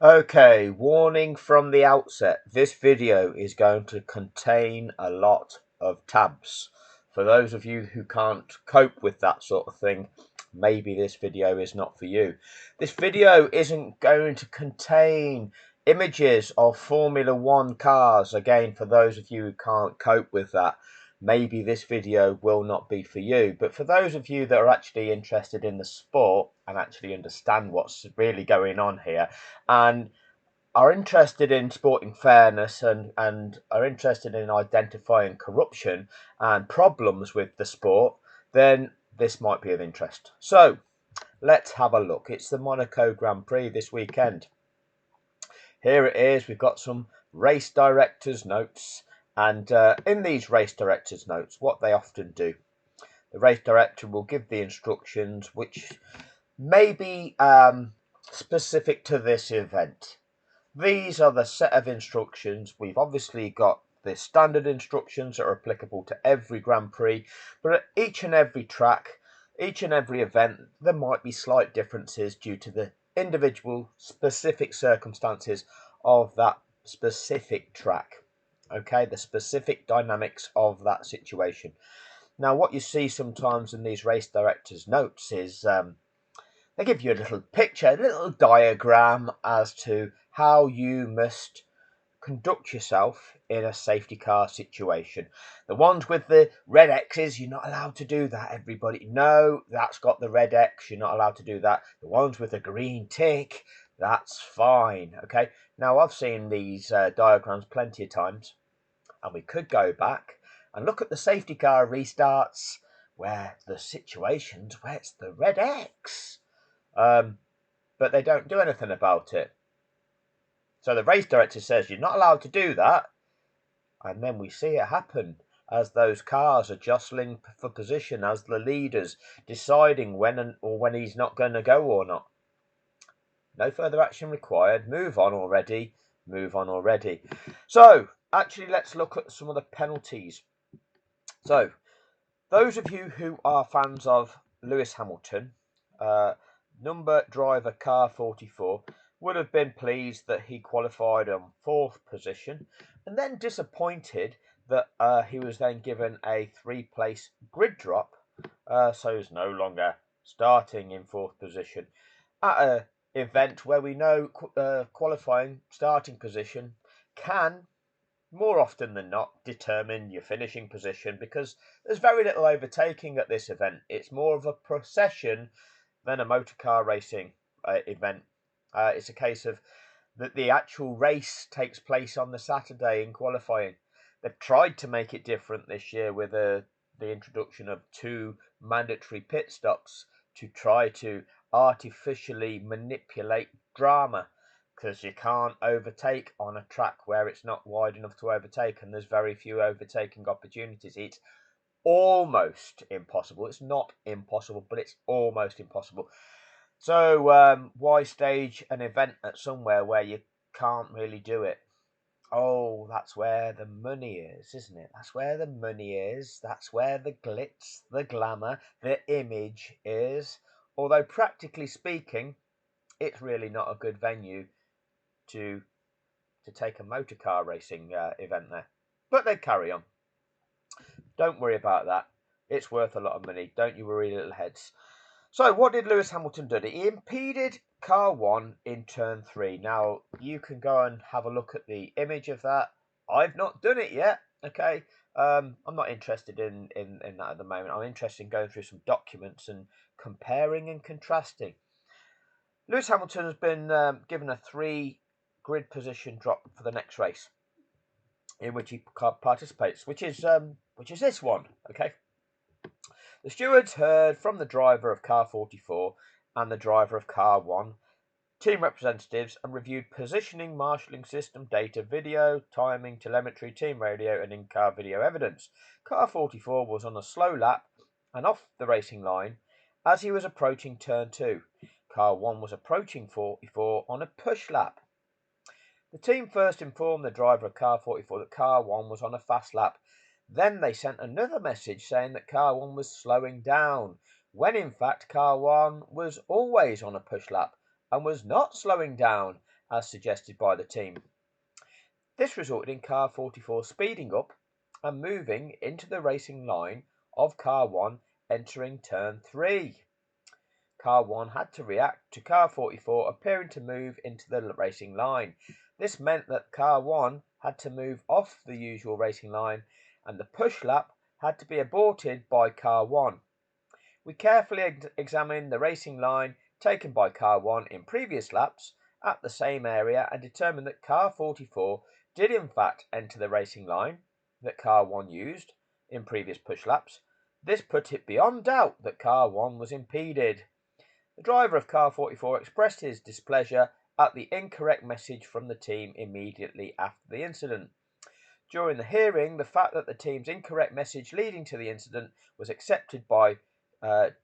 Okay, warning from the outset. This video is going to contain a lot of tabs. For those of you who can't cope with that sort of thing, maybe this video is not for you. This video isn't going to contain images of Formula One cars. Again, for those of you who can't cope with that, maybe this video will not be for you. But for those of you that are actually interested in the sport and actually understand what's really going on here, and are interested in sporting fairness and are interested in identifying corruption and problems with the sport, then this might be of interest. So let's have a look. It's the Monaco Grand Prix this weekend. Here it is. We've got some race directors' notes. And in these race directors' notes, what they often do, the race director will give the instructions which may be specific to this event. These are the set of instructions. We've obviously got the standard instructions that are applicable to every Grand Prix, but at each and every track, each and every event, there might be slight differences due to the individual specific circumstances of that specific track. Okay, the specific dynamics of that situation. Now, what you see sometimes in these race directors' notes is they give you a little picture, a little diagram as to how you must conduct yourself in a safety car situation. The ones with the red X's, you're not allowed to do that, everybody. No, that's got the red X, you're not allowed to do that. The ones with the green tick, that's fine. Okay, now I've seen these diagrams plenty of times, and we could go back and look at the safety car restarts where the situations where it's the red X. But they don't do anything about it. So the race director says you're not allowed to do that, and then we see it happen as those cars are jostling for position, as the leaders deciding when he's not going to go or not. No further action required. Move on already. Move on already. So actually, let's look at some of the penalties. So those of you who are fans of Lewis Hamilton, number driver car 44, would have been pleased that he qualified on fourth position, and then disappointed that he was then given a three-place grid drop, so he's no longer starting in fourth position at an event where we know qualifying starting position can more often than not determine your finishing position, because there's very little overtaking at this event. It's more of a procession than a motor car racing event. It's a case of that the actual race takes place on the Saturday in qualifying. They've tried to make it different this year with the introduction of 2 mandatory pit stops to try to artificially manipulate drama, because you can't overtake on a track where it's not wide enough to overtake, and there's very few overtaking opportunities. It's almost impossible. It's not impossible, but it's almost impossible. So why stage an event at somewhere where you can't really do it? Oh, that's where the money is, isn't it? That's where the money is. That's where the glitz, the glamour, the image is. Although practically speaking, it's really not a good venue to take a motor car racing event there. But they carry on. Don't worry about that. It's worth a lot of money. Don't you worry, little heads. So what did Lewis Hamilton do? He impeded car 1 in turn 3. Now, you can go and have a look at the image of that. I've not done it yet, okay? I'm not interested in that at the moment. I'm interested in going through some documents and comparing and contrasting. Lewis Hamilton has been given a 3 grid position drop for the next race in which he participates, which is this one, okay? The stewards heard from the driver of car 44 and the driver of car 1, team representatives, and reviewed positioning, marshalling system data, video, timing, telemetry, team radio, and in-car video evidence. Car 44 was on a slow lap and off the racing line as he was approaching turn 2. Car 1 was approaching 44 on a push lap. The team first informed the driver of car 44 that car 1 was on a fast lap. Then they sent another message saying that car 1 was slowing down, when in fact car 1 was always on a push lap and was not slowing down, as suggested by the team. This resulted in car 44 speeding up and moving into the racing line of car 1 entering turn 3. Car 1 had to react to car 44 appearing to move into the racing line. This meant that car 1 had to move off the usual racing line and the push lap had to be aborted by car 1. We carefully examined the racing line taken by car 1 in previous laps at the same area and determined that car 44 did in fact enter the racing line that car 1 used in previous push laps. This put it beyond doubt that car 1 was impeded. The driver of car 44 expressed his displeasure at the incorrect message from the team immediately after the incident. During the hearing, the fact that the team's incorrect message leading to the incident was accepted by the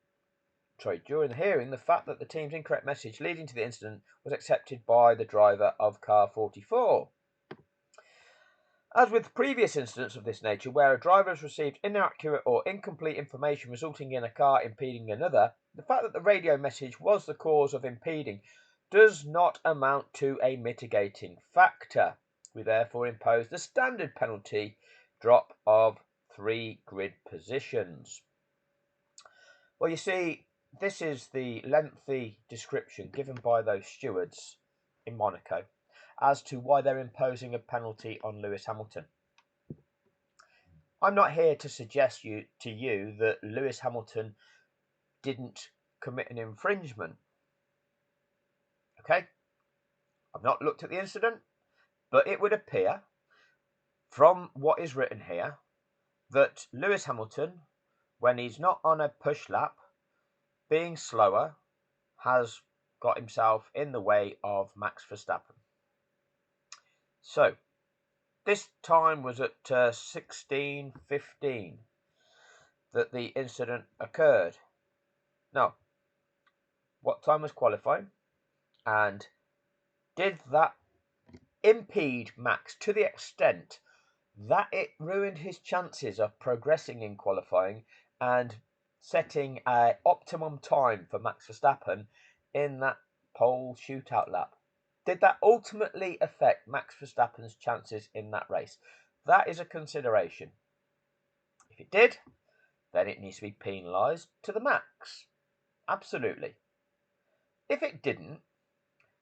driver of car 44. As with previous incidents of this nature, where a driver has received inaccurate or incomplete information resulting in a car impeding another, the fact that the radio message was the cause of impeding does not amount to a mitigating factor. We therefore impose the standard penalty drop of 3 grid positions. Well, you see, this is the lengthy description given by those stewards in Monaco as to why they're imposing a penalty on Lewis Hamilton. I'm not here to suggest to you that Lewis Hamilton didn't commit an infringement. Okay? I've not looked at the incident, but it would appear from what is written here that Lewis Hamilton, when he's not on a push lap, being slower, has got himself in the way of Max Verstappen. So, this time was at 16:15 that the incident occurred. Now, what time was qualifying? And did that impede Max to the extent that it ruined his chances of progressing in qualifying and setting an optimum time for Max Verstappen in that pole shootout lap? Did that ultimately affect Max Verstappen's chances in that race? That is a consideration. If it did, then it needs to be penalised to the max. Absolutely. If it didn't,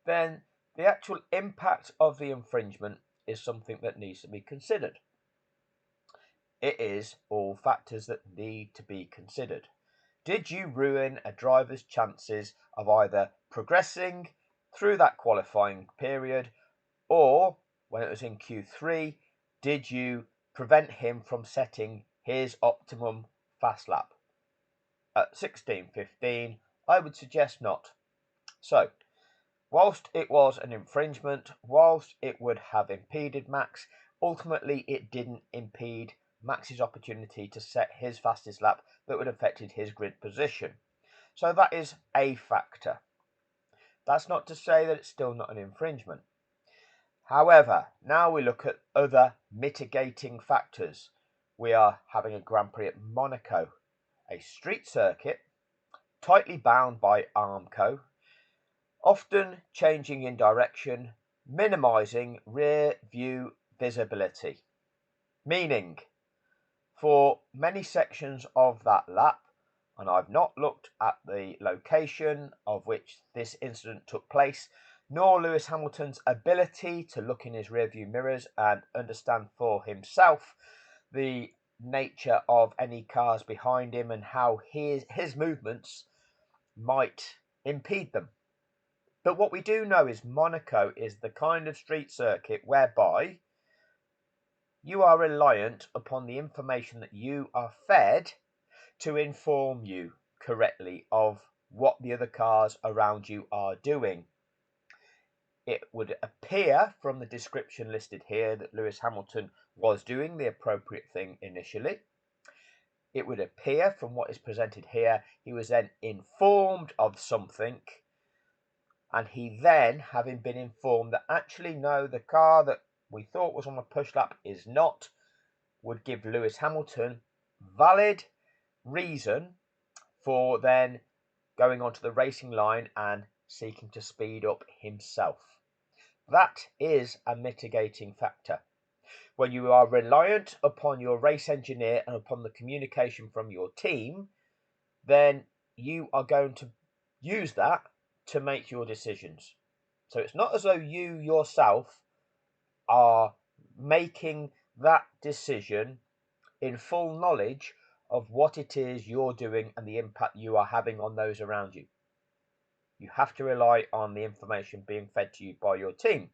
then the actual impact of the infringement is something that needs to be considered. It is all factors that need to be considered. Did you ruin a driver's chances of either progressing through that qualifying period, or when it was in Q3, did you prevent him from setting his optimum fast lap? At 16:15, I would suggest not. So, whilst it was an infringement, whilst it would have impeded Max, ultimately it didn't impede Max's opportunity to set his fastest lap that would have affected his grid position. So that is a factor. That's not to say that it's still not an infringement. However, now we look at other mitigating factors. We are having a Grand Prix at Monaco, a street circuit, tightly bound by Armco, often changing in direction, minimising rear view visibility. Meaning, for many sections of that lap, and I've not looked at the location of which this incident took place, nor Lewis Hamilton's ability to look in his rearview mirrors and understand for himself the nature of any cars behind him and how his movements might impede them. But what we do know is Monaco is the kind of street circuit whereby you are reliant upon the information that you are fed to inform you correctly of what the other cars around you are doing. It would appear from the description listed here that Lewis Hamilton was doing the appropriate thing initially. It would appear from what is presented here, he was then informed of something, and he then, having been informed that actually no, the car that we thought was on a push lap is not, would give Lewis Hamilton valid reason for then going onto the racing line and seeking to speed up himself. That is a mitigating factor. When you are reliant upon your race engineer and upon the communication from your team, then you are going to use that to make your decisions. So it's not as though you yourself are making that decision in full knowledge of what it is you're doing and the impact you are having on those around you. You have to rely on the information being fed to you by your team.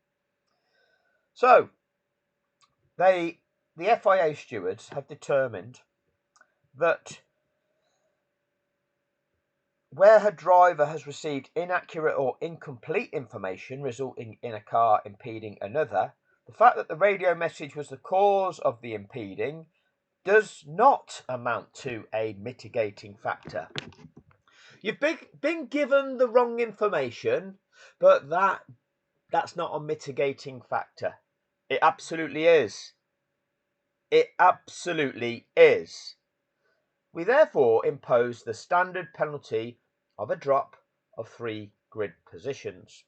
So the FIA stewards have determined that where a driver has received inaccurate or incomplete information resulting in a car impeding another, the fact that the radio message was the cause of the impeding does not amount to a mitigating factor. You've been given the wrong information, but that's not a mitigating factor. It absolutely is. It absolutely is. We therefore impose the standard penalty of a drop of 3 grid positions.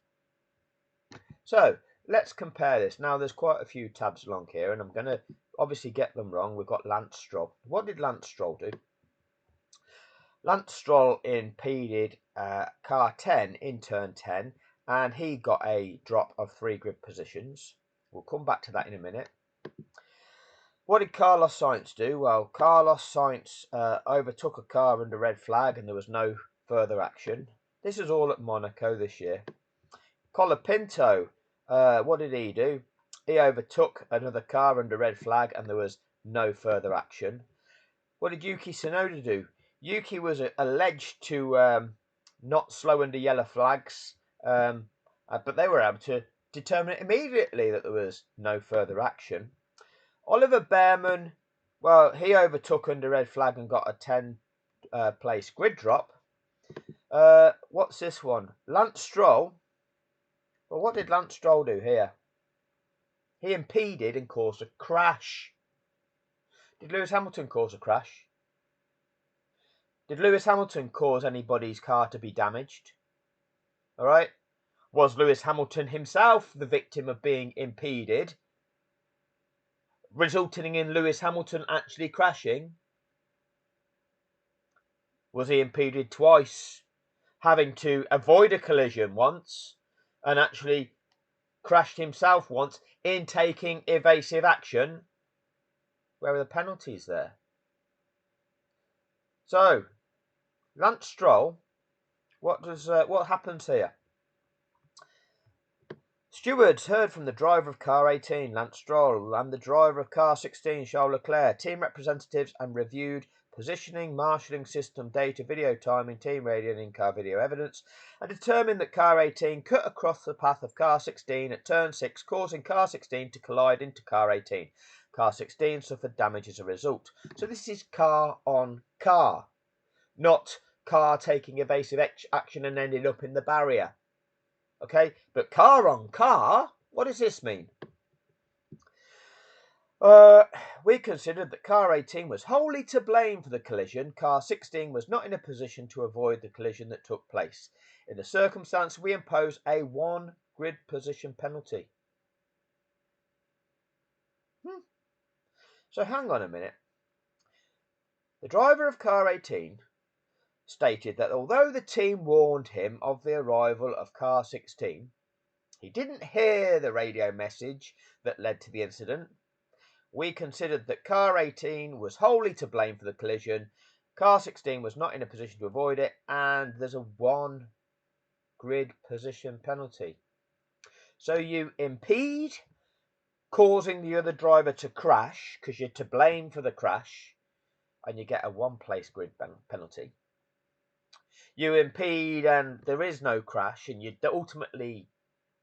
So let's compare this. Now there's quite a few tabs along here and I'm going to obviously get them wrong. We've got Lance Stroll. What did Lance Stroll do? Lance Stroll impeded car 10 in turn 10 and he got a drop of 3 grid positions. We'll come back to that in a minute. What did Carlos Sainz do? Well, Carlos Sainz overtook a car under red flag and there was no further action. This is all at Monaco this year. Colapinto, what did he do? He overtook another car under red flag and there was no further action. What did Yuki Tsunoda do? Yuki was alleged to not slow under yellow flags, but they were able to determine immediately that there was no further action. Oliver Bearman, well, he overtook under red flag and got a 10 place grid drop. What's this one? Lance Stroll. Well, what did Lance Stroll do here? He impeded and caused a crash. Did Lewis Hamilton cause a crash? Did Lewis Hamilton cause anybody's car to be damaged? All right. Was Lewis Hamilton himself the victim of being impeded, resulting in Lewis Hamilton actually crashing? Was he impeded twice, having to avoid a collision once and actually crashed himself once in taking evasive action? Where are the penalties there? So, Lance Stroll, what happens here? Stewards heard from the driver of car 18, Lance Stroll, and the driver of car 16, Charles Leclerc, team representatives, and reviewed positioning, marshalling system data, video timing, team radio, and in-car video evidence, and determined that car 18 cut across the path of car 16 at turn 6, causing car 16 to collide into car 18. Car 16 suffered damage as a result. So this is car on car, not car taking evasive action and ended up in the barrier. Okay, but car on car, what does this mean? We considered that car 18 was wholly to blame for the collision. Car 16 was not in a position to avoid the collision that took place. In the circumstance, we impose a 1 grid position penalty. So hang on a minute. The driver of car 18 stated that although the team warned him of the arrival of car 16, he didn't hear the radio message that led to the incident. We considered that car 18 was wholly to blame for the collision. Car 16 was not in a position to avoid it, and there's a 1 grid position penalty. So you impede, causing the other driver to crash because you're to blame for the crash, and you get a 1 place grid penalty. You impede and there is no crash, and you ultimately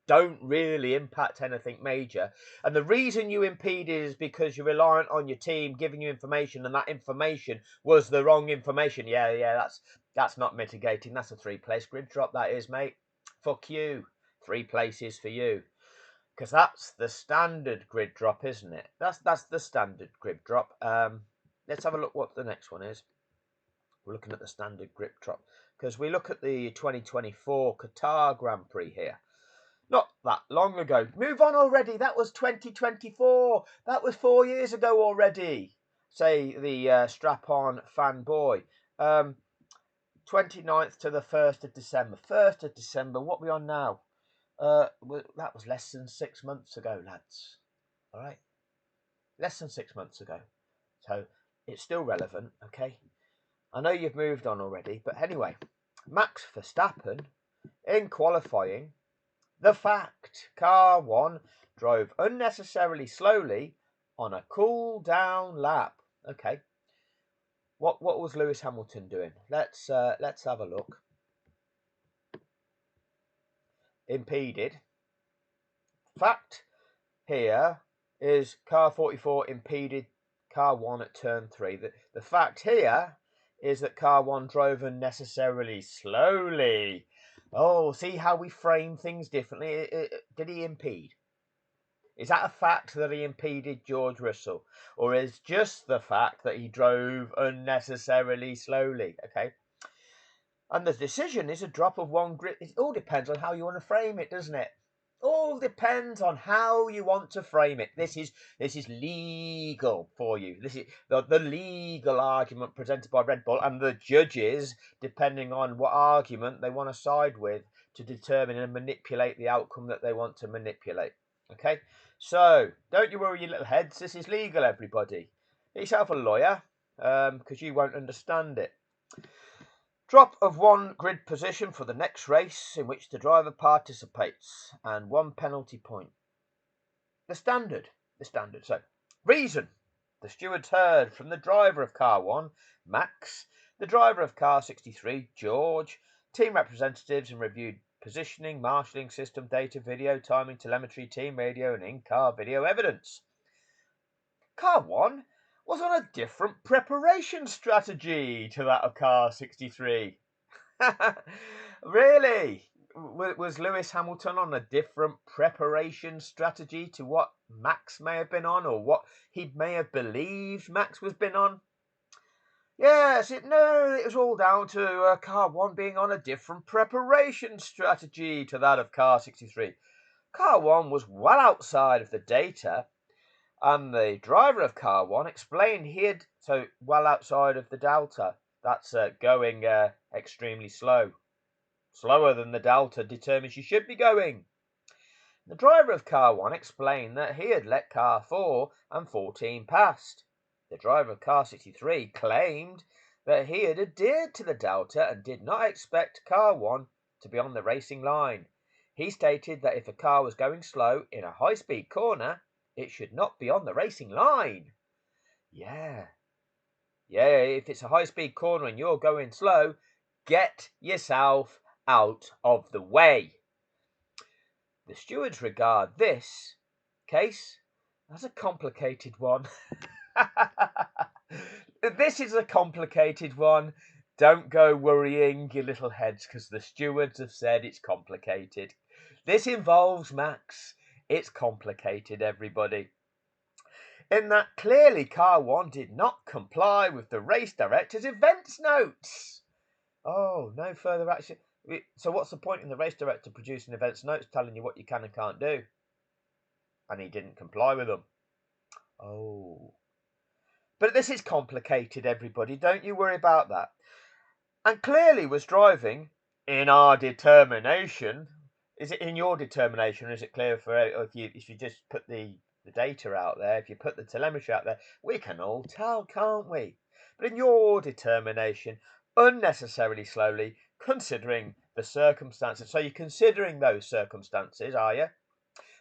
don't really impact anything major. And the reason you impeded is because you're reliant on your team giving you information, and that information was the wrong information. Yeah, that's not mitigating. That's a 3 place grid drop, that is, mate. Fuck you. 3 places for you. Because that's the standard grid drop, isn't it? That's the standard grid drop. Let's have a look what the next one is. We're looking at the standard grid drop because we look at the 2024 Qatar Grand Prix here. Not that long ago. Move on already. That was 2024. That was 4 years ago already. Say the strap-on fanboy. 29th to the 1st of December. 1st of December. What are we on now? That was less than 6 months ago, lads. All right. Less than 6 months ago. So it's still relevant, okay? I know you've moved on already, but anyway, Max Verstappen in qualifying, the fact car 1 drove unnecessarily slowly on a cool down lap. Okay. What was Lewis Hamilton doing? Let's have a look. Impeded. Fact here is car 44 impeded car 1 at turn 3. The fact here is that car 1 drove unnecessarily slowly. Oh, see how we frame things differently? Did he impede? Is that a fact that he impeded George Russell? Or is just the fact that he drove unnecessarily slowly? Okay. And the decision is a drop of 1 grid. It all depends on how you want to frame it, doesn't it? All depends on how you want to frame it. This is legal for you. This is the legal argument presented by Red Bull and the judges, depending on what argument they want to side with to determine and manipulate the outcome that they want to manipulate. Okay, so don't you worry, your little heads. This is legal, everybody. Get yourself a lawyer, because you won't understand it. Drop of 1 grid position for the next race in which the driver participates, and 1 penalty point. The standard. So, reason. The stewards heard from the driver of car 1, Max, the driver of car 63, George, team representatives, and reviewed positioning, marshalling system data, video, timing, telemetry, team radio, and in-car video evidence. Car 1 was on a different preparation strategy to that of car 63. Really? Was Lewis Hamilton on a different preparation strategy to what Max may have been on, or what he may have believed Max was been on? Yes, it was all down to car 1 being on a different preparation strategy to that of car 63. Car 1 was well outside of the data, and the driver of car 1 explained he had, so well outside of the delta. That's going extremely slow. Slower than the delta determines you should be going. The driver of car 1 explained that he had let car 4 and 14 past. The driver of car 63 claimed that he had adhered to the delta and did not expect car 1 to be on the racing line. He stated that if a car was going slow in a high-speed corner, it should not be on the racing line. Yeah, if it's a high-speed corner and you're going slow, get yourself out of the way. The stewards regard this case as a complicated one. This is a complicated one. Don't go worrying your little heads, because the stewards have said it's complicated. This involves Max. It's complicated, everybody. In that clearly car 1 did not comply with the race director's events notes. Oh, no further action. So what's the point in the race director producing events notes telling you what you can and can't do? And he didn't comply with them. Oh. But this is complicated, everybody. Don't you worry about that. And clearly was driving in our determination. Is it in your determination, or is it clear for if you just put the data out there, if you put the telemetry out there, we can all tell, can't we? But in your determination, unnecessarily slowly, considering the circumstances. So you're considering those circumstances, are you?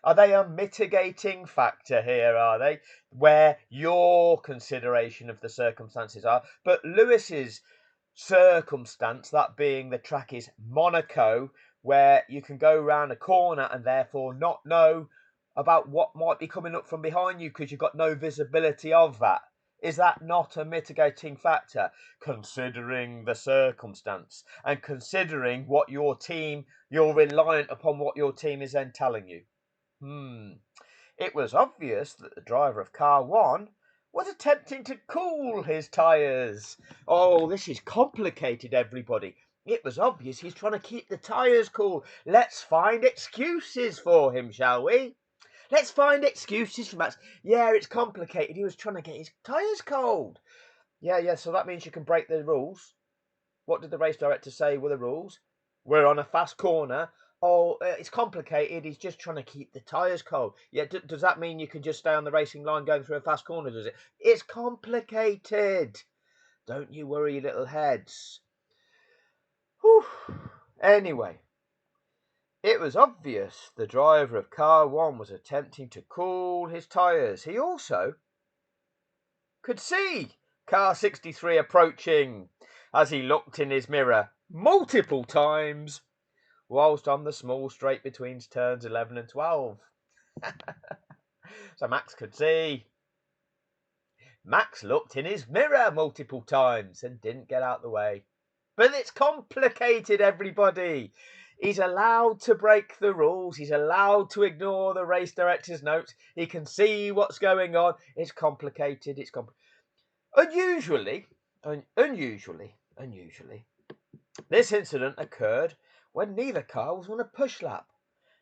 Are they a mitigating factor here, are they? Where your consideration of the circumstances are. But Lewis's circumstance, that being the track is Monaco, where you can go round a corner and therefore not know about what might be coming up from behind you because you've got no visibility of that. Is that not a mitigating factor, considering the circumstance and considering what you're reliant upon what your team is then telling you? It was obvious that the driver of car 1 was attempting to cool his tyres. Oh, this is complicated, everybody. It was obvious he's trying to keep the tyres cool. Let's find excuses for him, shall we? Let's find excuses for Max. Yeah, it's complicated. He was trying to get his tyres cold. Yeah, so that means you can break the rules. What did the race director say were the rules? We're on a fast corner. Oh, it's complicated. He's just trying to keep the tyres cold. Yeah, does that mean you can just stay on the racing line going through a fast corner, does it? It's complicated. Don't you worry, little heads. Whew. Anyway, it was obvious the driver of car 1 was attempting to cool his tyres. He also could see car 63 approaching as he looked in his mirror multiple times whilst on the small straight between turns 11 and 12. So Max could see. Max looked in his mirror multiple times and didn't get out the way. But it's complicated, everybody. He's allowed to break the rules. He's allowed to ignore the race director's notes. He can see what's going on. It's complicated. Unusually, this incident occurred when neither car was on a push lap.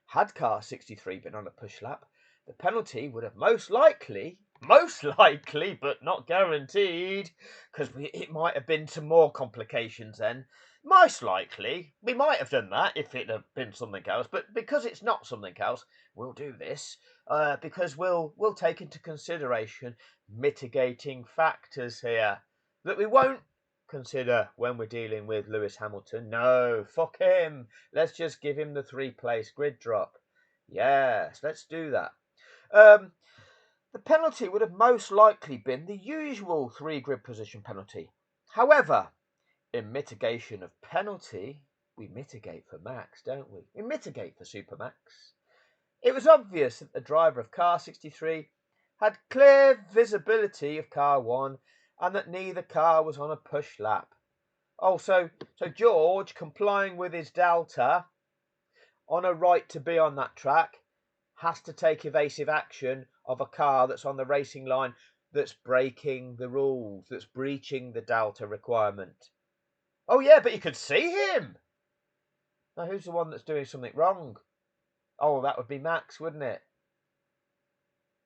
Had car 63 been on a push lap, the penalty would have most likely, but not guaranteed, because it might have been some more complications then. Most likely, we might have done that if it had been something else, but because it's not something else, we'll do this, because we'll take into consideration mitigating factors here that we won't consider when we're dealing with Lewis Hamilton. No, fuck him. Let's just give him the 3-place grid drop. Yes, let's do that. The penalty would have most likely been the usual 3 grid position penalty. However, in mitigation of penalty, we mitigate for Max, don't we? We mitigate for Supermax. It was obvious that the driver of car 63 had clear visibility of car 1 and that neither car was on a push lap. So George, complying with his delta on a right to be on that track, has to take evasive action of a car that's on the racing line that's breaking the rules, that's breaching the delta requirement. Oh yeah, but you could see him. Now who's the one that's doing something wrong? Oh, that would be Max, wouldn't it?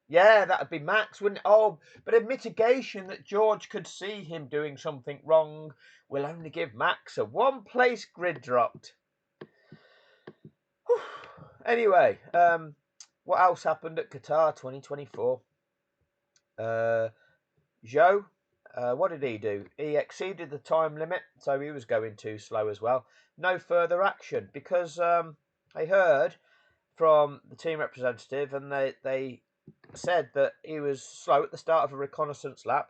Yeah, that would be Max, wouldn't it? Oh, but a mitigation that George could see him doing something wrong will only give Max a 1-place grid dropped. Anyway, what else happened at Qatar 2024? Zhou, what did he do? He exceeded the time limit, so he was going too slow as well. No further action because I heard from the team representative and they said that he was slow at the start of a reconnaissance lap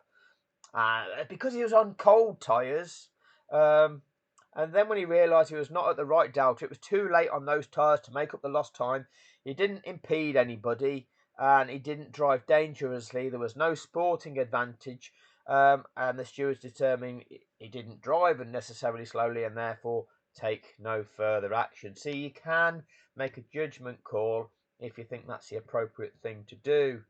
because he was on cold tyres. And then when he realised he was not at the right delta, it was too late on those tyres to make up the lost time. He didn't impede anybody and he didn't drive dangerously. There was no sporting advantage. And the stewards determined he didn't drive unnecessarily slowly and therefore take no further action. See, you can make a judgment call if you think that's the appropriate thing to do.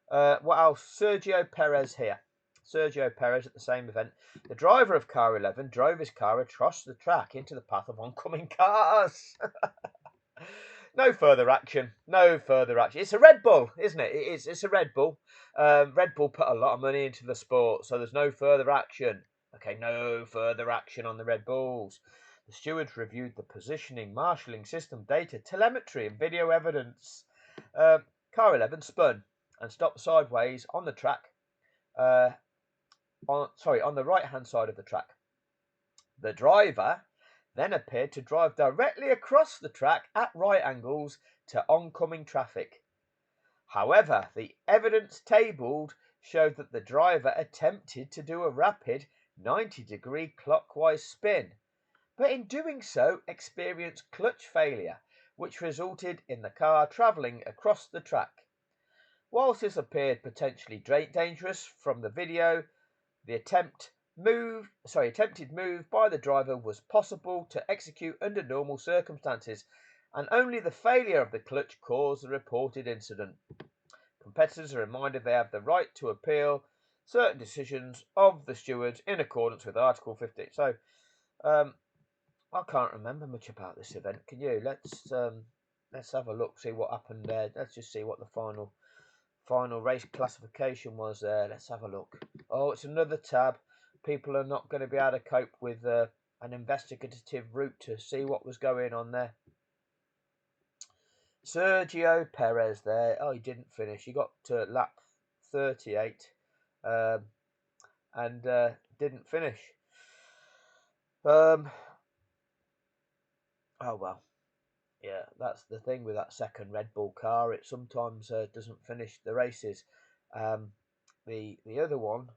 What else? Sergio Perez here. Sergio Perez at the same event. The driver of car 11 drove his car across the track into the path of oncoming cars. No further action. It's a Red Bull, isn't it? It's a Red Bull. Red Bull put a lot of money into the sport, so there's no further action. Okay, no further action on the Red Bulls. The stewards reviewed the positioning, marshalling system data, telemetry, and video evidence. Car 11 spun and stopped sideways on the track. On the right-hand side of the track. The driver then appeared to drive directly across the track at right angles to oncoming traffic. However, the evidence tabled showed that the driver attempted to do a rapid 90-degree clockwise spin, but in doing so experienced clutch failure, which resulted in the car travelling across the track. Whilst this appeared potentially dangerous from the video, the attempted move by the driver was possible to execute under normal circumstances, and only the failure of the clutch caused the reported incident. Competitors are reminded they have the right to appeal certain decisions of the stewards in accordance with Article 15. So, I can't remember much about this event. Can you? Let's have a look, see what happened there. Let's just see what the final race classification was there. Let's have a look. Oh, it's another tab. People are not going to be able to cope with an investigative route to see what was going on there. Sergio Perez there. Oh, he didn't finish. He got to lap 38 and didn't finish. Oh, well. Yeah, that's the thing with that second Red Bull car. It sometimes doesn't finish the races. The other one,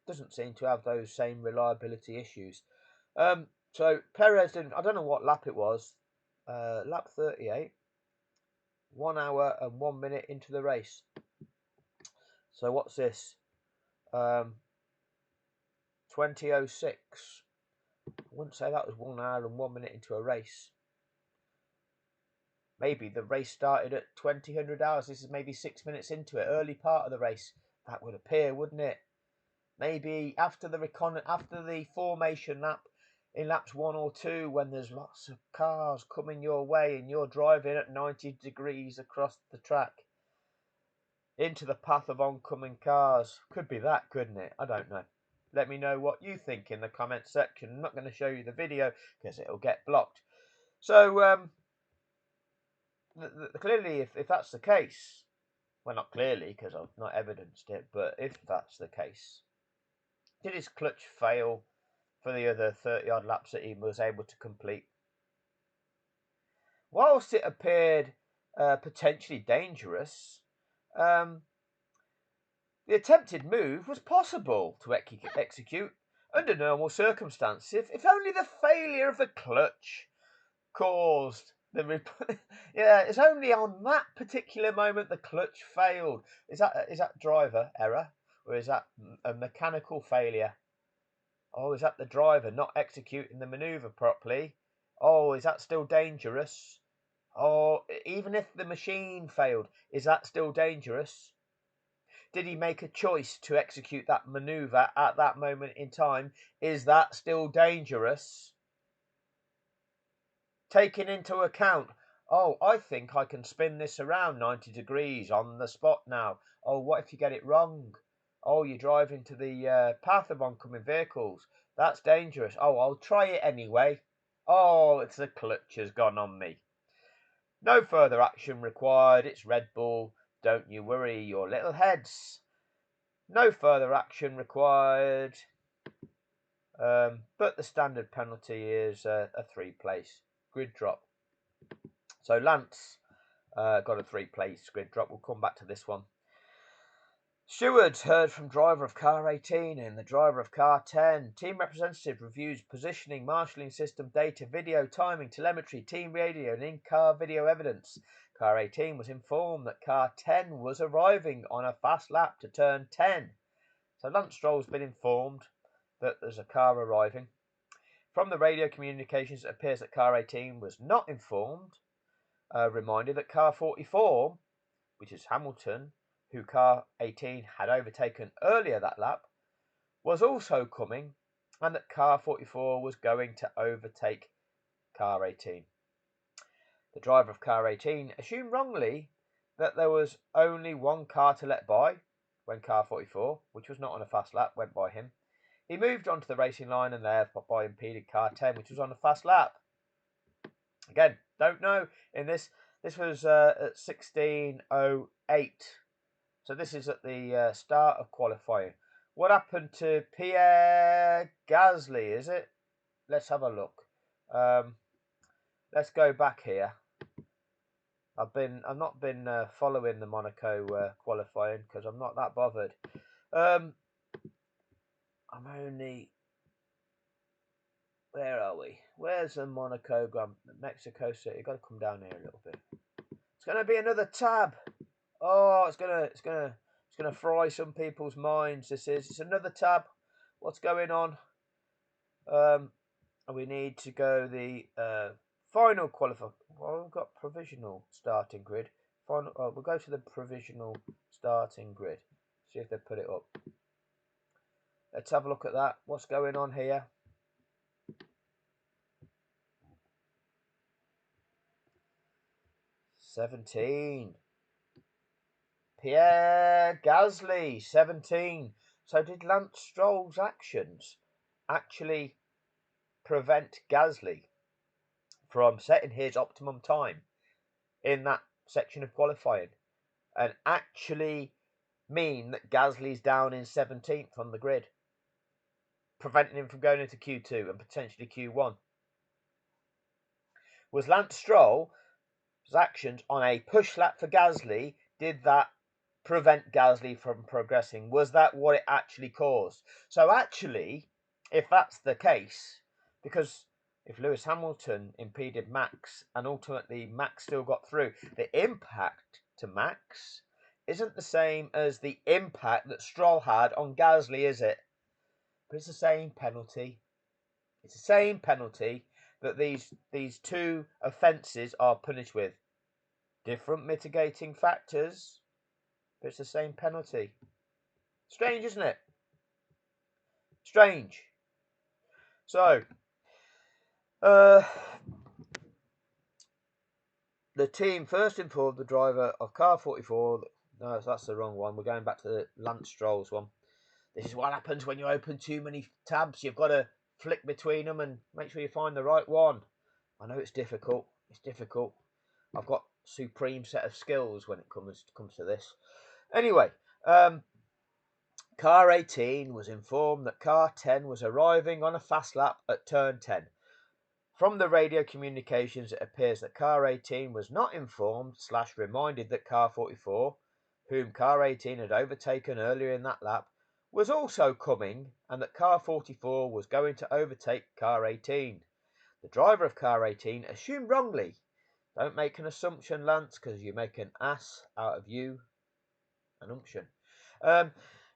doesn't seem to have those same reliability issues. So Perez didn't. I don't know what lap it was. Lap 38. 1 hour and 1 minute into the race. So what's this? 20:06. I wouldn't say that was 1 hour and 1 minute into a race. Maybe the race started at 2000 hours. This is maybe 6 minutes into it, early part of the race. That would appear, wouldn't it? Maybe after the formation lap, in laps 1 or 2, when there's lots of cars coming your way and you're driving at 90 degrees across the track into the path of oncoming cars. Could be that, couldn't it? I don't know. Let me know what you think in the comments section. I'm not going to show you the video because it'll get blocked. So, clearly, if that's the case, well, not clearly because I've not evidenced it, but if that's the case, did his clutch fail for the other 30 odd laps that he was able to complete? Whilst it appeared potentially dangerous, the attempted move was possible to execute under normal circumstances, if only the failure of the clutch caused yeah, it's only on that particular moment the clutch failed. Is that driver error, or is that a mechanical failure? Oh, is that the driver not executing the maneuver properly? Oh, is that still dangerous? Oh, even if the machine failed, is that still dangerous? Did he make a choice to execute that maneuver at that moment in time? Is that still dangerous? Taking into account, oh, I think I can spin this around 90 degrees on the spot now. Oh, what if you get it wrong? Oh, you drive into the path of oncoming vehicles. That's dangerous. Oh, I'll try it anyway. Oh, it's the clutch has gone on me. No further action required. It's Red Bull. Don't you worry your little heads. No further action required. But the standard penalty is a 3-place grid drop. So Lance got a 3-place grid drop. We'll come back to this one. Steward heard from driver of car 18 and the driver of car 10. Team representative reviews positioning, marshalling system data, video, timing, telemetry, team radio and in-car video evidence. Car 18 was informed that car 10 was arriving on a fast lap to turn 10. So Lance Stroll's been informed that there's a car arriving. From the radio communications, it appears that car 18 was not informed. Reminded that car 44, which is Hamilton, who car 18 had overtaken earlier that lap, was also coming, and that car 44 was going to overtake car 18. The driver of car 18 assumed wrongly that there was only one car to let by when car 44, which was not on a fast lap, went by him. He moved onto the racing line and thereby impeded car 10, which was on a fast lap. Again, don't know. In this was at 16:08. So this is at the start of qualifying. What happened to Pierre Gasly, is it? Let's have a look. Let's go back here. I've not been following the Monaco qualifying because I'm not that bothered. I'm only... Where are we? Where's the Monaco Mexico City? Got to come down here a little bit. It's going to be another tab. Oh, it's gonna fry some people's minds. It's another tab. What's going on? We need to go the final qualifier. Well, we've got provisional starting grid. Final. We'll go to the provisional starting grid. See if they put it up. Let's have a look at that. What's going on here? 17. Pierre Gasly, 17. So did Lance Stroll's actions actually prevent Gasly from setting his optimum time in that section of qualifying and actually mean that Gasly's down in 17th on the grid, preventing him from going into Q2 and potentially Q1? Was Lance Stroll's actions on a push lap for Gasly, did that prevent Gasly from progressing? Was that what it actually caused? So actually, if that's the case, because if Lewis Hamilton impeded Max and ultimately Max still got through, the impact to Max isn't the same as the impact that Stroll had on Gasly, is it? But it's the same penalty. It's the same penalty that these two offences are punished with. Different mitigating factors, but it's the same penalty. Strange, isn't it? Strange. So, the team first informed the driver of car 44. No, that's the wrong one. We're going back to the Lance Stroll's one. This is what happens when you open too many tabs. You've got to flick between them and make sure you find the right one. I know it's difficult. It's difficult. I've got supreme set of skills when it comes to this. Anyway, car 18 was informed that car 10 was arriving on a fast lap at turn 10. From the radio communications, it appears that car 18 was not informed / reminded that car 44, whom car 18 had overtaken earlier in that lap, was also coming and that car 44 was going to overtake car 18. The driver of car 18 assumed wrongly. Don't make an assumption, Lance, because you make an ass out of you. An unction.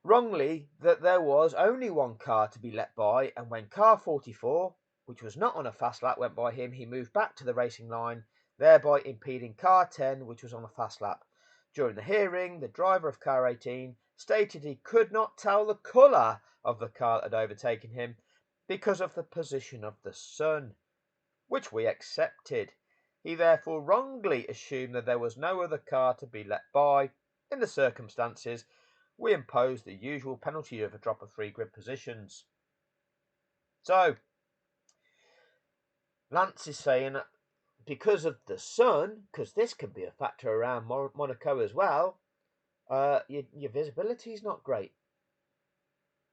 Wrongly that there was only one car to be let by, and when car 44, which was not on a fast lap, went by him, he moved back to the racing line, thereby impeding car 10, which was on a fast lap. During the hearing, the driver of car 18 stated he could not tell the colour of the car that had overtaken him because of the position of the sun, which we accepted. He therefore wrongly assumed that there was no other car to be let by. In the circumstances, we imposed the usual penalty of a drop of 3 grid positions. So, Lance is saying that because of the sun, because this could be a factor around Monaco as well, your visibility is not great.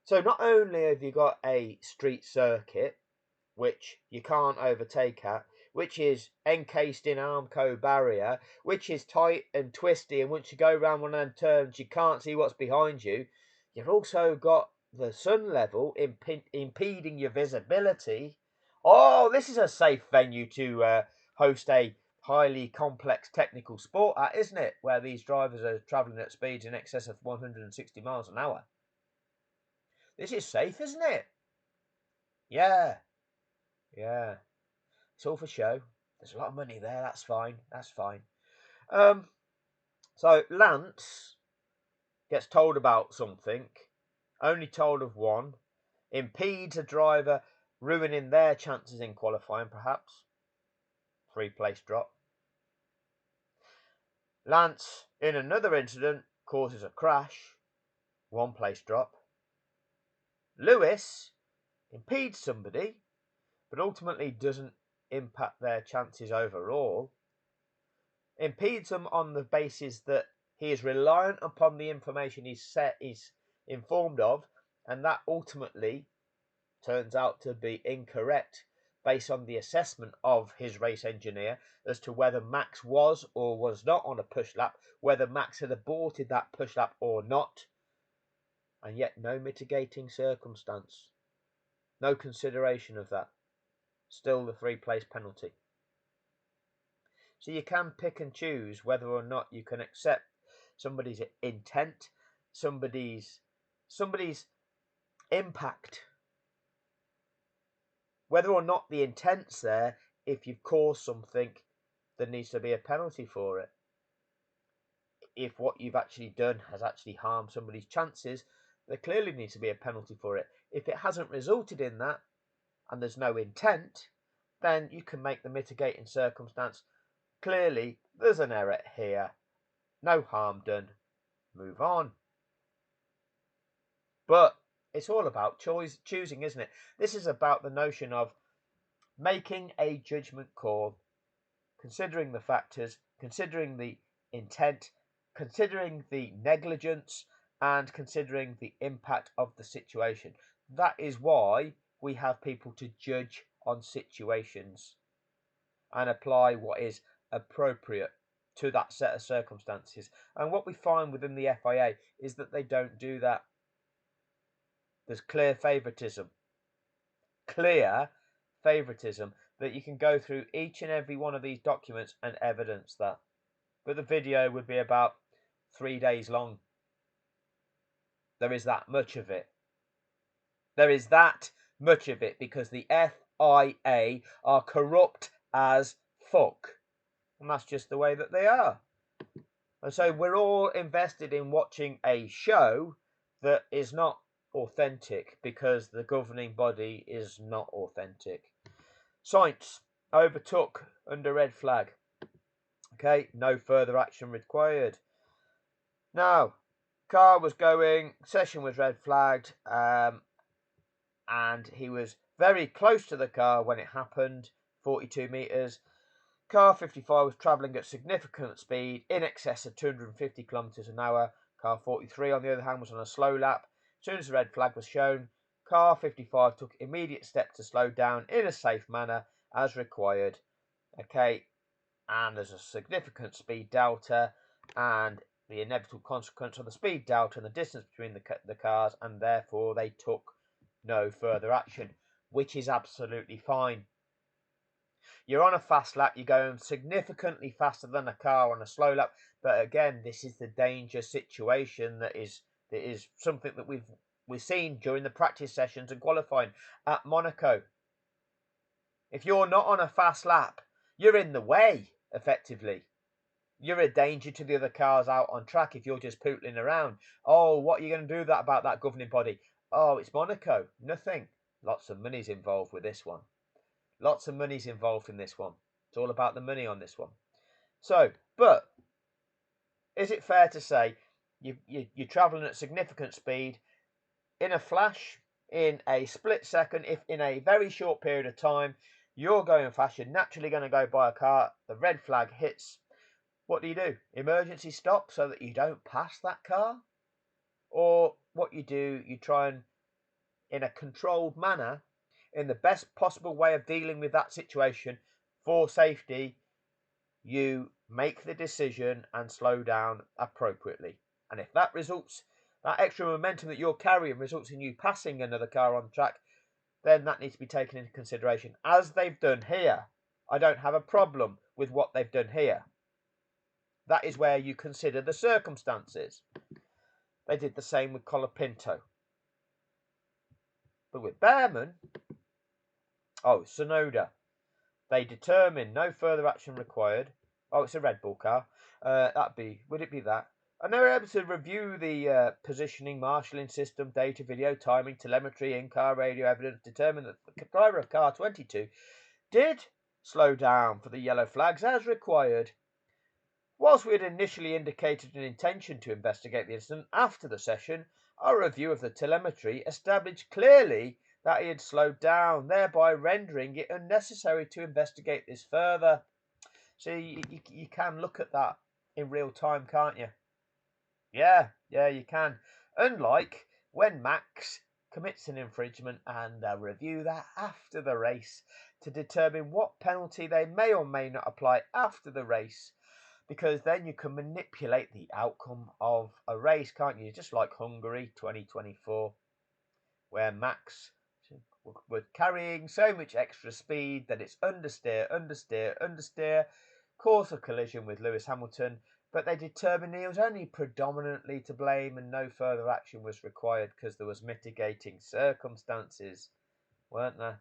So not only have you got a street circuit, which you can't overtake at, which is encased in Armco barrier, which is tight and twisty, and once you go around one of them turns, you can't see what's behind you. You've also got the sun level impeding your visibility. Oh, this is a safe venue to host a highly complex technical sport at, isn't it? Where these drivers are travelling at speeds in excess of 160 miles an hour. This is safe, isn't it? Yeah. Yeah. It's all for show. There's a lot of money there. That's fine. That's fine. So Lance gets told about something, only told of one, impedes a driver, ruining their chances in qualifying, perhaps. 3-place drop. Lance, in another incident, causes a crash. 1-place drop. Lewis impedes somebody, but ultimately doesn't impact their chances overall. Impedes them on the basis that he is reliant upon the information he's informed of, and that ultimately turns out to be incorrect based on the assessment of his race engineer as to whether Max was or was not on a push lap, whether Max had aborted that push lap or not, and yet no mitigating circumstance, no consideration of that. Still the 3-place penalty. So you can pick and choose whether or not you can accept somebody's intent, somebody's impact. Whether or not the intent's there, if you've caused something, there needs to be a penalty for it. If what you've actually done has actually harmed somebody's chances, there clearly needs to be a penalty for it. If it hasn't resulted in that, and there's no intent, then you can make the mitigating circumstance Clearly, there's an error here. No harm done. Move on. But it's all about choosing, isn't it? This is about the notion of making a judgment call, considering the factors, considering the intent, considering the negligence, and considering the impact of the situation. That is why we have people to judge on situations and apply what is appropriate to that set of circumstances. And what we find within the FIA is that they don't do that. There's clear favouritism that you can go through each and every one of these documents and evidence that. But the video would be about 3 days long. There is that much of it. There is that much of it because the FIA are corrupt as fuck. And that's just the way that they are. And so we're all invested in watching a show that is not authentic because the governing body is not authentic. Sainz overtook under red flag. Okay, no further action required. Now, car was going, session was red flagged, and he was very close to the car when it happened, 42 metres. Car 55 was travelling at significant speed, in excess of 250 kilometres an hour. Car 43, on the other hand, was on a slow lap. As soon as the red flag was shown, car 55 took immediate steps to slow down in a safe manner as required. Okay, and there's a significant speed delta, and the inevitable consequence of the speed delta and the distance between the cars, and therefore they took no further action, which is absolutely fine. You're on a fast lap, you're going significantly faster than a car on a slow lap, but again, this is the danger situation that is something that we've seen during the practice sessions and qualifying at Monaco. If you're not on a fast lap, you're in the way, effectively. You're a danger to the other cars out on track if you're just pootling around. Oh, what are you going to do about that governing body? Oh, it's Monaco. Nothing. Lots of money's involved with this one. Lots of money's involved in this one. It's all about the money on this one. So, but is it fair to say you're travelling at significant speed in a flash, in a split second, if in a very short period of time, you're going fast, you're naturally going to go by a car, the red flag hits. What do? Emergency stop so that you don't pass that car? Or what you do, you try and, in a controlled manner, in the best possible way of dealing with that situation for safety, you make the decision and slow down appropriately. And if that extra momentum that you're carrying results in you passing another car on track, then that needs to be taken into consideration, as they've done here. I don't have a problem with what they've done here. That is where you consider the circumstances. They did the same with Colapinto. But with Behrman, Sonoda, they determined no further action required. Oh, it's a Red Bull car. Would it be that? And they were able to review the positioning, marshalling system, data, video, timing, telemetry, in-car radio evidence, determine that the driver of car 22 did slow down for the yellow flags as required. Whilst we had initially indicated an intention to investigate the incident after the session, our review of the telemetry established clearly that he had slowed down, thereby rendering it unnecessary to investigate this further. So you can look at that in real time, can't you? Yeah, you can. Unlike when Max commits an infringement and they'll review that after the race to determine what penalty they may or may not apply after the race, because then you can manipulate the outcome of a race, can't you? Just like Hungary 2024, where Max was carrying so much extra speed that it's understeer, cause a collision with Lewis Hamilton, but they determined he was only predominantly to blame and no further action was required because there was mitigating circumstances, weren't there?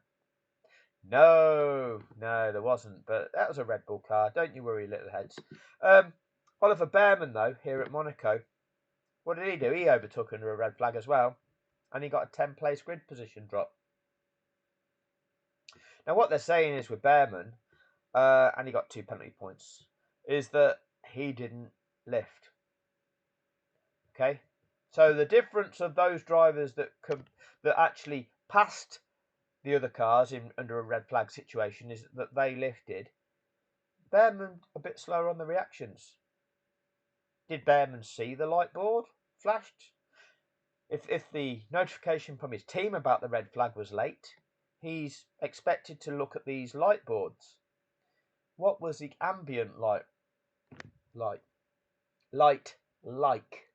No, there wasn't, but that was a Red Bull car. Don't you worry, little heads. Oliver Behrman, though, here at Monaco, what did he do? He overtook under a red flag as well, and he got a 10-place grid position drop. Now, what they're saying is with Behrman, and he got 2 penalty points. is that he didn't lift. Okay, so the difference of those drivers that actually passed the other cars in under a red flag situation is that they lifted. Behrman a bit slower on the reactions. Did Behrman see the light board flashed? If the notification from his team about the red flag was late, he's expected to look at these light boards. What was the ambient light like?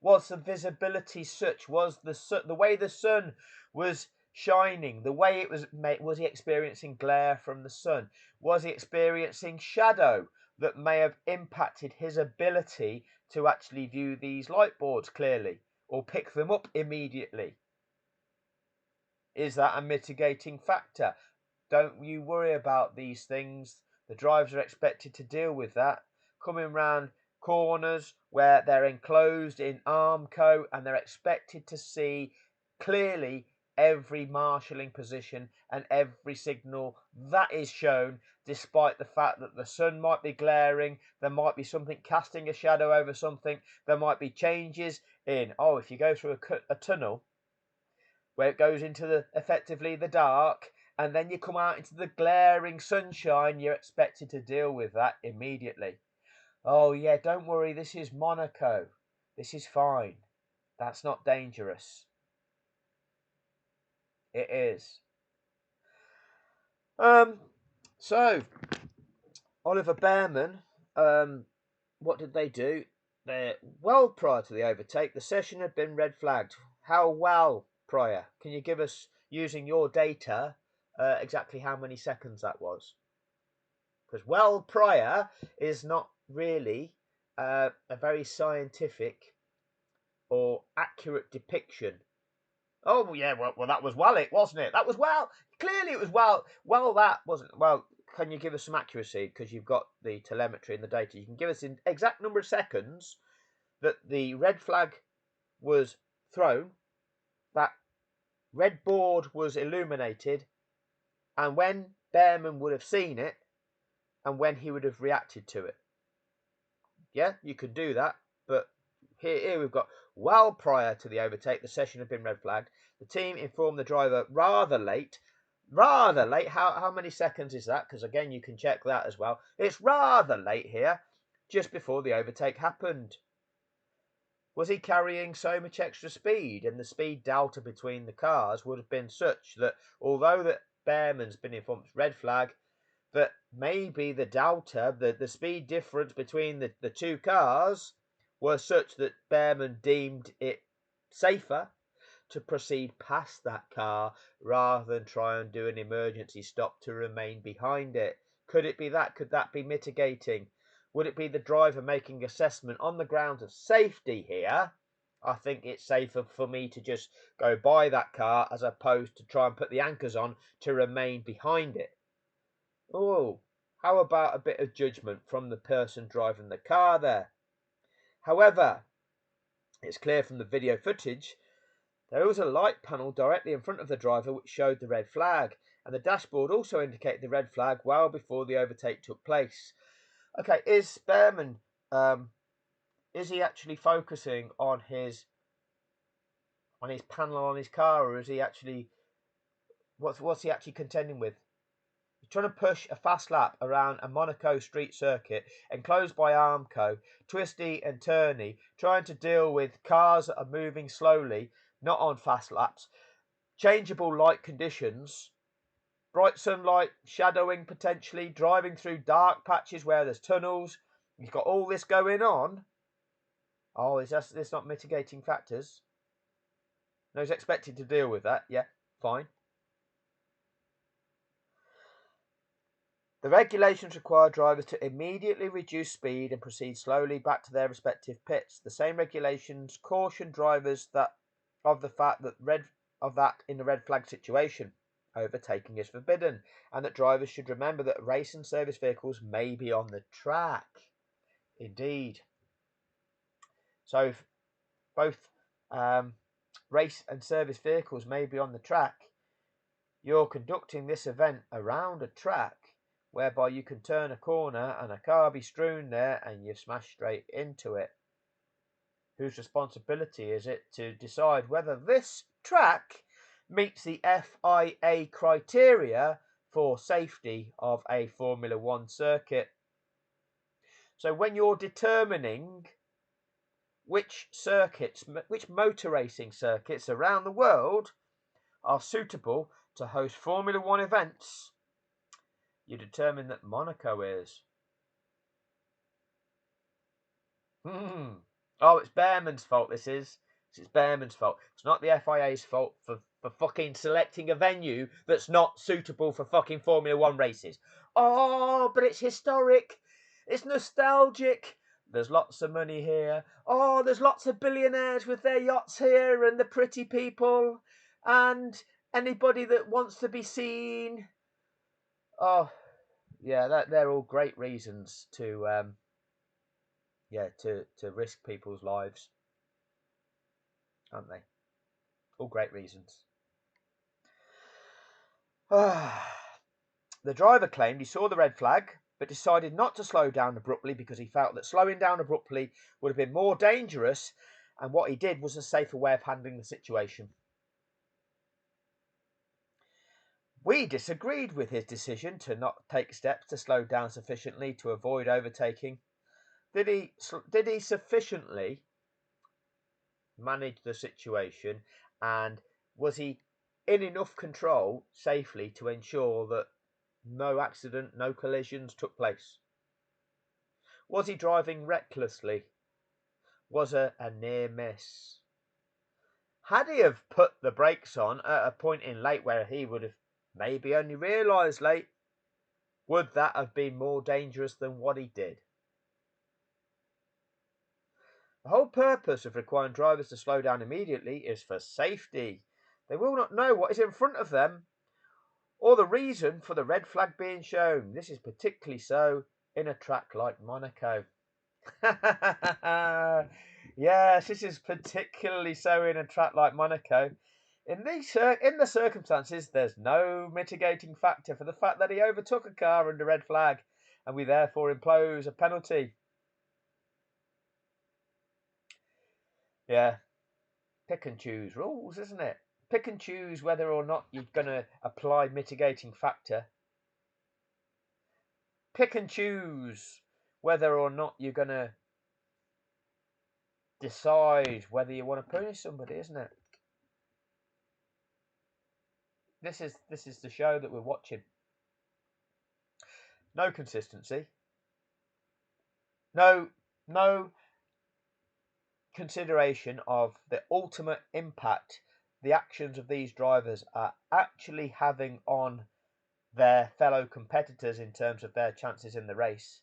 Was the visibility such? Was the way the sun was shining, the way it was made? Was he experiencing glare from the sun? Was he experiencing shadow that may have impacted his ability to actually view these light boards clearly or pick them up immediately? Is that a mitigating factor? Don't you worry about these things. The drivers are expected to deal with that. Coming round corners where they're enclosed in Armco and they're expected to see clearly every marshalling position and every signal that is shown, despite the fact that the sun might be glaring, there might be something casting a shadow over something, there might be changes in, if you go through a tunnel where it goes into effectively the dark, and then you come out into the glaring sunshine, you're expected to deal with that immediately. Oh yeah, don't worry, this is Monaco. This is fine. That's not dangerous. It is. So Oliver Behrman, what did they do? Well prior to the overtake, the session had been red flagged. How well prior? Can you give us, using your data, exactly how many seconds that was? Because well prior is not really a very scientific or accurate depiction. Oh yeah, well that was well, wasn't it? That was well. Clearly it was well. Well, that wasn't well. Can you give us some accuracy, because you've got the telemetry and the data? You can give us an exact number of seconds that the red flag was thrown, that red board was illuminated, and when Behrman would have seen it, and when he would have reacted to it. Yeah, you could do that, but here we've got, well prior to the overtake, the session had been red flagged. The team informed the driver rather late. Rather late? How many seconds is that? Because again, you can check that as well. It's rather late here, just before the overtake happened. Was he carrying so much extra speed, and the speed delta between the cars would have been such that although that Behrman's been informed red flag, that maybe the delta, the speed difference between the two cars were such that Behrman deemed it safer to proceed past that car rather than try and do an emergency stop to remain behind it. Could it be that? Could that be mitigating? Would it be the driver making assessment on the grounds of safety here? I think it's safer for me to just go by that car as opposed to try and put the anchors on to remain behind it. Oh, how about a bit of judgment from the person driving the car there? However, it's clear from the video footage there was a light panel directly in front of the driver which showed the red flag, and the dashboard also indicated the red flag well before the overtake took place. Okay, is Behrman, is he actually focusing on his panel on his car, or is he actually, what's he actually contending with? He's trying to push a fast lap around a Monaco street circuit enclosed by Armco, twisty and turny, trying to deal with cars that are moving slowly, not on fast laps, changeable light conditions, bright sunlight, shadowing potentially, driving through dark patches where there's tunnels. You've got all this going on. Oh, is this not mitigating factors? No, he's expected to deal with that. Yeah, fine. The regulations require drivers to immediately reduce speed and proceed slowly back to their respective pits. The same regulations caution drivers of the fact that in the red flag situation, overtaking is forbidden, and that drivers should remember that race and service vehicles may be on the track. Indeed. So if both race and service vehicles may be on the track, you're conducting this event around a track whereby you can turn a corner and a car be strewn there and you smash straight into it. Whose responsibility is it to decide whether this track meets the FIA criteria for safety of a Formula One circuit? So when you're determining which motor racing circuits around the world are suitable to host Formula One events, you determine that Monaco is. Oh, it's Behrman's fault, this is. It's Behrman's fault. It's not the FIA's fault for fucking selecting a venue that's not suitable for fucking Formula One races. Oh, but it's historic. It's nostalgic. There's lots of money here. Oh, there's lots of billionaires with their yachts here and the pretty people and anybody that wants to be seen. Oh, yeah, they're all great reasons to risk people's lives, aren't they? All great reasons. The driver claimed he saw the red flag, but decided not to slow down abruptly because he felt that slowing down abruptly would have been more dangerous, and what he did was a safer way of handling the situation. We disagreed with his decision to not take steps to slow down sufficiently to avoid overtaking. Did he sufficiently manage the situation, and was he in enough control safely to ensure that no accident, no collisions took place? Was he driving recklessly? Was a near miss? Had he have put the brakes on at a point in late where he would have maybe only realised late, would that have been more dangerous than what he did? The whole purpose of requiring drivers to slow down immediately is for safety. They will not know what is in front of them or the reason for the red flag being shown. This is particularly so in a track like Monaco. Yes, this is particularly so in a track like Monaco. In the circumstances, there's no mitigating factor for the fact that he overtook a car under red flag, and we therefore impose a penalty. Yeah, pick and choose rules, isn't it? Pick and choose whether or not you're going to apply mitigating factor. Pick and choose whether or not you're going to decide whether you want to punish somebody, isn't it? This is the show that we're watching. No consistency. No consideration of the ultimate impact the actions of these drivers are actually having on their fellow competitors in terms of their chances in the race.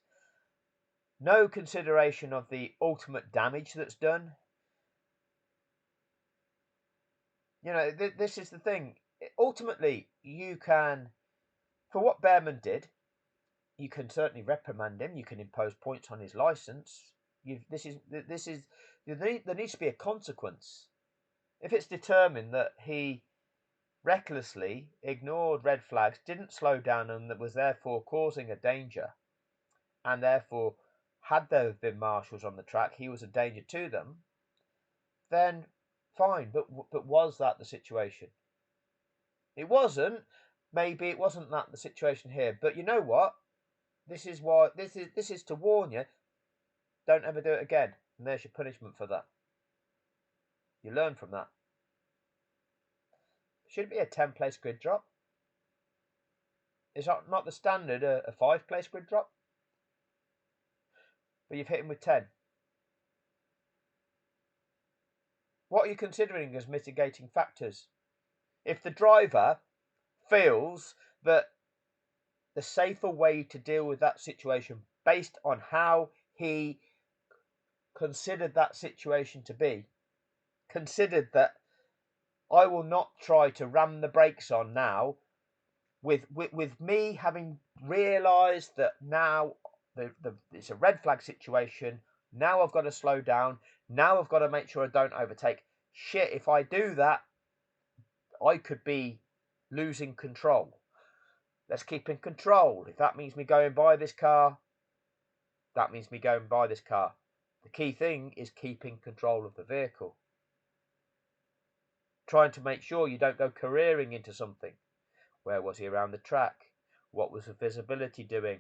No consideration of the ultimate damage that's done. You know, this is the thing. Ultimately, you can, for what Behrman did, you can certainly reprimand him. You can impose points on his license. There needs to be a consequence. If it's determined that he recklessly ignored red flags, didn't slow down, and that was therefore causing a danger, and therefore, had there been marshals on the track, he was a danger to them, then fine. But was that the situation? It wasn't. Maybe it wasn't that the situation here. But you know what? This is to warn you. Don't ever do it again. And there's your punishment for that. You learn from that. Should it be a 10-place grid drop? Is that not the standard, a 5-place grid drop? But you've hit him with 10. What are you considering as mitigating factors? If the driver feels that the safer way to deal with that situation, based on how he considered that situation to be, considered that I will not try to ram the brakes on now, with me having realised that now it's a red flag situation. Now I've got to slow down. Now I've got to make sure I don't overtake. Shit, if I do that, I could be losing control. Let's keep in control. If that means me going by this car, that means me going by this car. The key thing is keeping control of the vehicle. Trying to make sure you don't go careering into something. Where was he around the track? What was the visibility doing?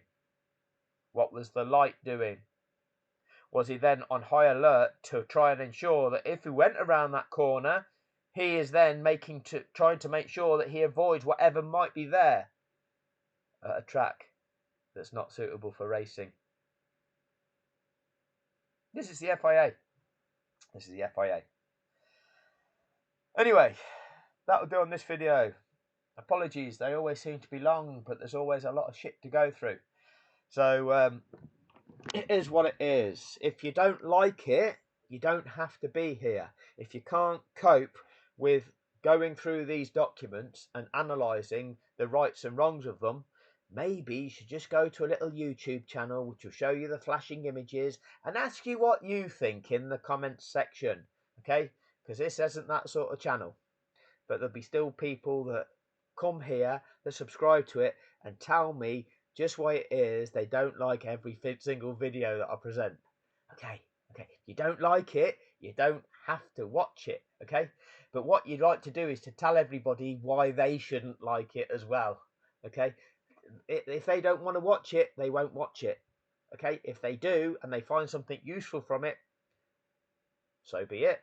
What was the light doing? Was he then on high alert to try and ensure that if he went around that corner, he is then trying to make sure that he avoids whatever might be there at a track that's not suitable for racing. This is the FIA. This is the FIA. Anyway, that'll do on this video. Apologies, they always seem to be long, but there's always a lot of shit to go through. So it is what it is. If you don't like it, you don't have to be here. If you can't cope with going through these documents and analysing the rights and wrongs of them, maybe you should just go to a little YouTube channel which will show you the flashing images and ask you what you think in the comments section. Okay? Because this isn't that sort of channel. But there'll be still people that come here, that subscribe to it and tell me just why it is they don't like every single video that I present. Okay, if you don't like it, you don't have to watch it, okay? But what you'd like to do is to tell everybody why they shouldn't like it as well, okay? If they don't want to watch it, they won't watch it, okay? If they do and they find something useful from it, so be it.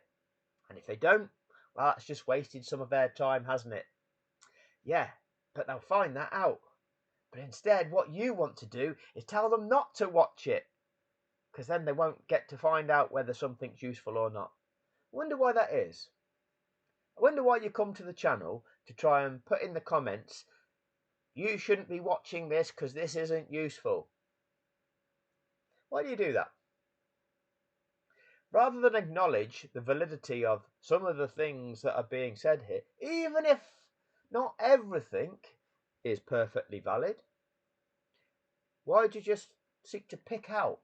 And if they don't, well, that's just wasted some of their time, hasn't it? Yeah, but they'll find that out. But instead, what you want to do is tell them not to watch it, because then they won't get to find out whether something's useful or not. I wonder why that is. I wonder why you come to the channel to try and put in the comments, you shouldn't be watching this because this isn't useful. Why do you do that? Rather than acknowledge the validity of some of the things that are being said here, even if not everything is perfectly valid, why do you just seek to pick out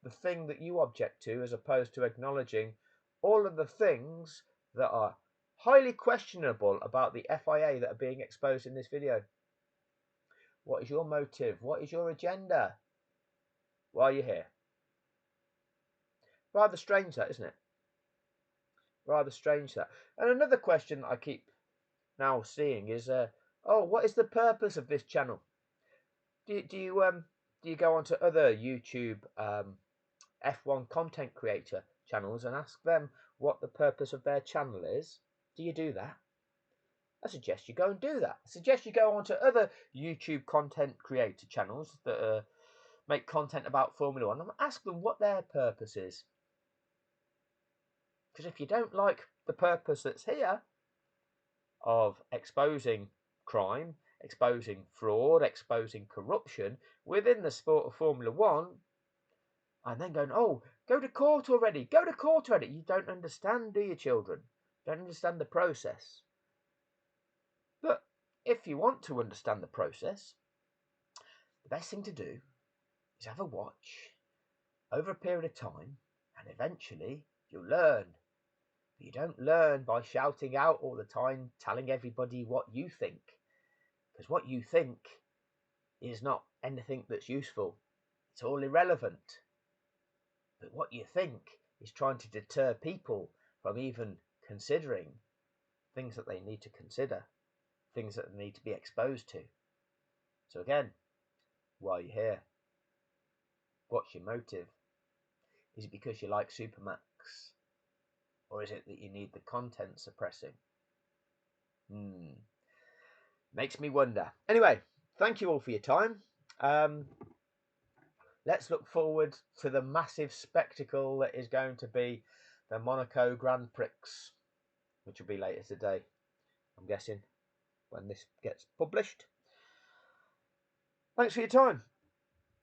the thing that you object to as opposed to acknowledging all of the things that are highly questionable about the FIA that are being exposed in this video? What is your motive? What is your agenda? Why are you here? Rather strange that, isn't it? Rather strange that. And another question that I keep now seeing is, what is the purpose of this channel? Do you go onto other YouTube F1 content creator channels and ask them what the purpose of their channel is? Do you do that? I suggest you go and do that. I suggest you go onto other YouTube content creator channels that make content about Formula 1 and ask them what their purpose is. Because if you don't like the purpose that's here of exposing crime, exposing fraud, exposing corruption within the sport of Formula 1, and then going, oh, go to court already, go to court already. You don't understand, do you, children? Don't understand the process. But if you want to understand the process, the best thing to do is have a watch over a period of time, and eventually you'll learn. But you don't learn by shouting out all the time, telling everybody what you think. Because what you think is not anything that's useful. It's all irrelevant. But what you think is trying to deter people from even considering things that they need to consider, things that they need to be exposed to. So again, why are you here? What's your motive? Is it because you like Supermax? Or is it that you need the content suppressing? Makes me wonder. Anyway, thank you all for your time. Let's look forward to the massive spectacle that is going to be the Monaco Grand Prix, which will be later today, I'm guessing, when this gets published. Thanks for your time.